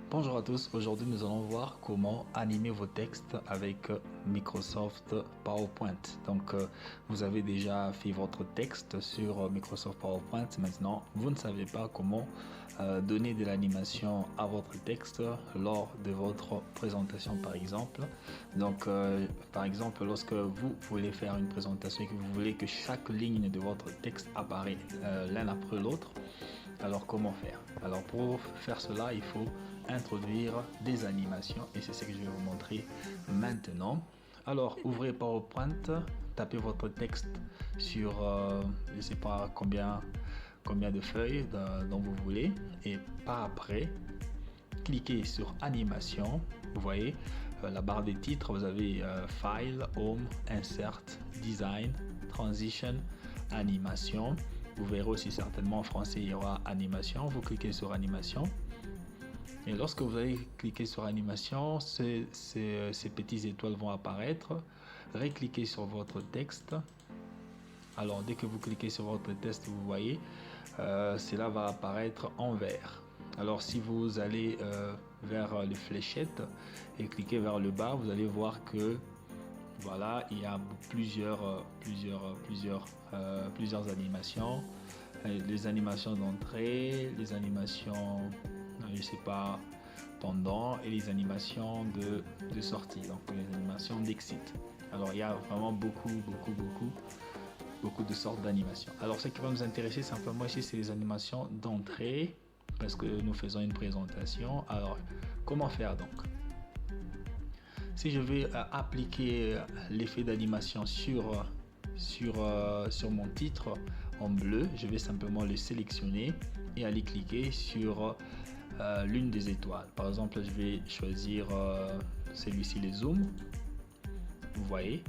Bonjour à tous, aujourd'hui nous allons voir comment animer vos textes avec Microsoft PowerPoint. Donc vous avez déjà fait votre texte sur Microsoft PowerPoint, maintenant vous ne savez pas comment donner de l'animation à votre texte lors de votre présentation par exemple. Donc par exemple lorsque vous voulez faire une présentation et que vous voulez que chaque ligne de votre texte apparaît l'un après l'autre, alors comment faire? Alors pour faire cela, il faut introduire des animations et c'est ce que je vais vous montrer maintenant. Alors ouvrez PowerPoint, tapez votre texte sur je ne sais pas combien de feuilles dont vous voulez et par après cliquez sur animation. Vous voyez la barre des titres, vous avez File, Home, Insert, Design, Transition, Animation. Vous verrez aussi certainement en français il y aura animation. Vous cliquez sur animation. Et lorsque vous allez cliquer sur animation, ces petites étoiles vont apparaître. Recliquez sur votre texte. Alors dès que vous cliquez sur votre texte, vous voyez, cela va apparaître en vert. Alors si vous allez vers les fléchettes et cliquez vers le bas, vous allez voir que voilà, il y a plusieurs animations. Les animations d'entrée, les animations, je sais pas, pendant et les animations de sortie, donc les animations d'exit. Alors il y a vraiment beaucoup de sortes d'animations. Alors ce qui va nous intéresser simplement ici, c'est les animations d'entrée parce que nous faisons une présentation. Alors comment faire donc? Si je vais appliquer l'effet d'animation sur mon titre en bleu, je vais simplement le sélectionner et aller cliquer sur l'une des étoiles. Par exemple, je vais choisir celui-ci, le zoom. Vous voyez,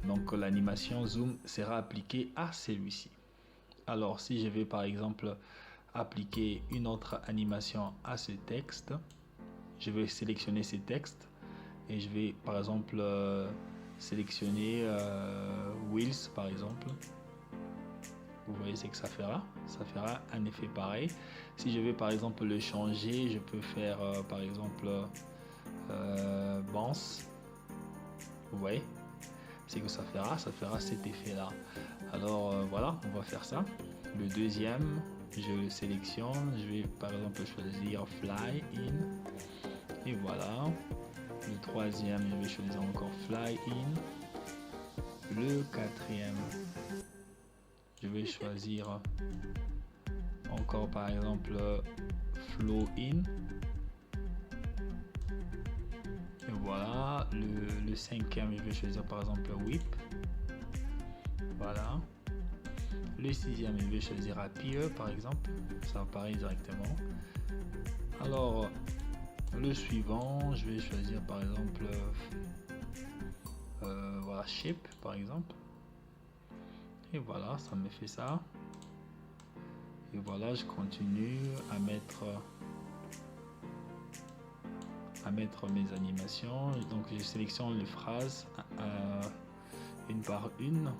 donc l'animation zoom sera appliquée à celui-ci. Alors si je vais par exemple appliquer une autre animation à ce texte, je vais sélectionner ces textes et je vais par exemple sélectionner Wheels par exemple. Vous voyez ce que ça fera un effet pareil. Si je vais par exemple le changer, je peux faire par exemple Bounce. Vous voyez ce que ça fera cet effet là. Alors voilà, on va faire ça. Le deuxième, je le sélectionne, je vais par exemple choisir Fly In et voilà. Le troisième, je vais choisir encore Fly In. Le quatrième, je vais choisir encore par exemple Flow In. Et voilà. Le cinquième, je vais choisir par exemple Whip. Voilà. Le sixième, je vais choisir Appear par exemple. Ça apparaît directement. Alors, le suivant, je vais choisir par exemple voilà, Shape par exemple. Et voilà, ça me fait ça. Et voilà, je continue à mettre mes animations. Donc je sélectionne les phrases une par une.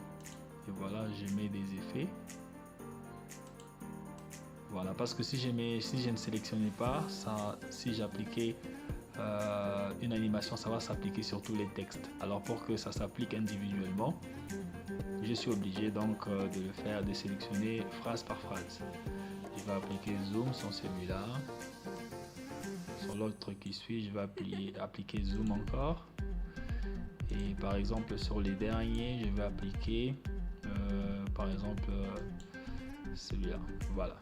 Et voilà, je mets des effets. Voilà, parce que si je ne sélectionnais pas, si j'appliquais une animation, ça va s'appliquer sur tous les textes. Alors pour que ça s'applique individuellement, je suis obligé donc de le faire, de sélectionner phrase par phrase. Je vais appliquer zoom sur celui-là. Sur l'autre qui suit, je vais appliquer zoom encore. Et par exemple sur les derniers, je vais appliquer par exemple celui-là. Voilà.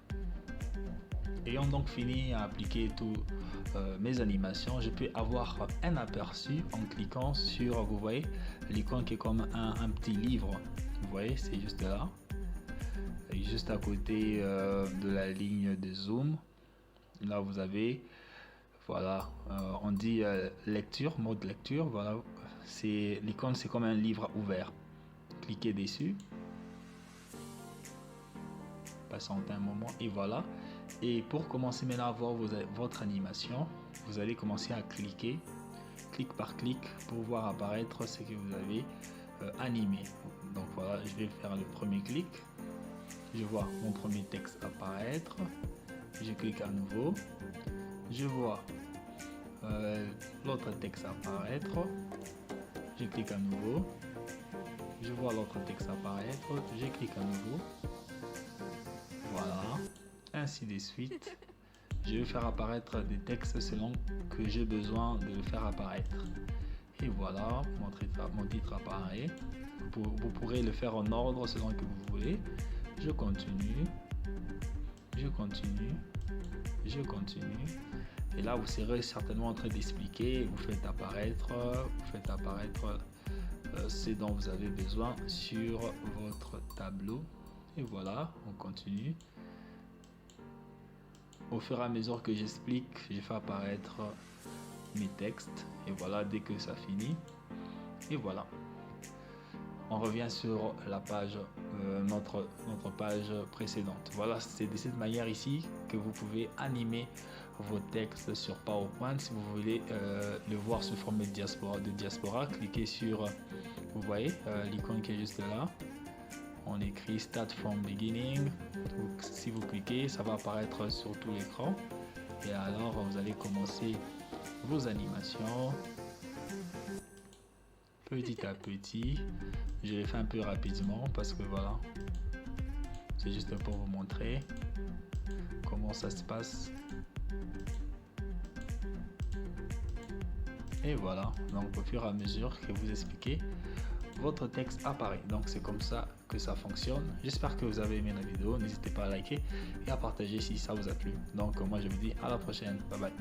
Ayant donc fini à appliquer toutes mes animations, je peux avoir un aperçu en cliquant sur, vous voyez, l'icône qui est comme un petit livre. Vous voyez, c'est juste là. Et juste à côté de la ligne de zoom. Là, vous avez, voilà, on dit lecture, mode lecture. Voilà, l'icône, c'est comme un livre ouvert. Cliquez dessus. Passons un moment et voilà. Et pour commencer maintenant à voir votre animation, vous allez commencer à cliquer, clic par clic, pour voir apparaître ce que vous avez animé. Donc voilà, je vais faire le premier clic. Je vois mon premier texte apparaître. Je clique à nouveau. Je vois l'autre texte apparaître. Je clique à nouveau. Je vois l'autre texte apparaître. Je clique à nouveau. Voilà. Ainsi de suite. Je vais faire apparaître des textes selon que j'ai besoin de le faire apparaître. Et voilà, mon titre apparaît. Vous pourrez le faire en ordre selon que vous voulez. Je continue. Je continue. Je continue. Et là, vous serez certainement en train d'expliquer. Vous faites apparaître ce dont vous avez besoin sur votre tableau. Et voilà, on continue. Au fur et à mesure que j'explique, je fais apparaître mes textes. Et voilà, dès que ça finit. Et voilà. On revient sur la page, notre page précédente. Voilà, c'est de cette manière ici que vous pouvez animer vos textes sur PowerPoint. Si vous voulez le voir sous forme de diaspora, cliquez sur, vous voyez, l'icône qui est juste là. On écrit Start from Beginning. Donc, si vous cliquez, ça va apparaître sur tout l'écran. Et alors, vous allez commencer vos animations. Petit à petit, je les fais un peu rapidement parce que voilà, c'est juste pour vous montrer comment ça se passe. Et voilà, donc au fur et à mesure que vous expliquez, votre texte apparaît. Donc c'est comme ça que ça fonctionne. J'espère que vous avez aimé la vidéo. N'hésitez pas à liker et à partager si ça vous a plu. Donc moi je vous dis à la prochaine. Bye bye.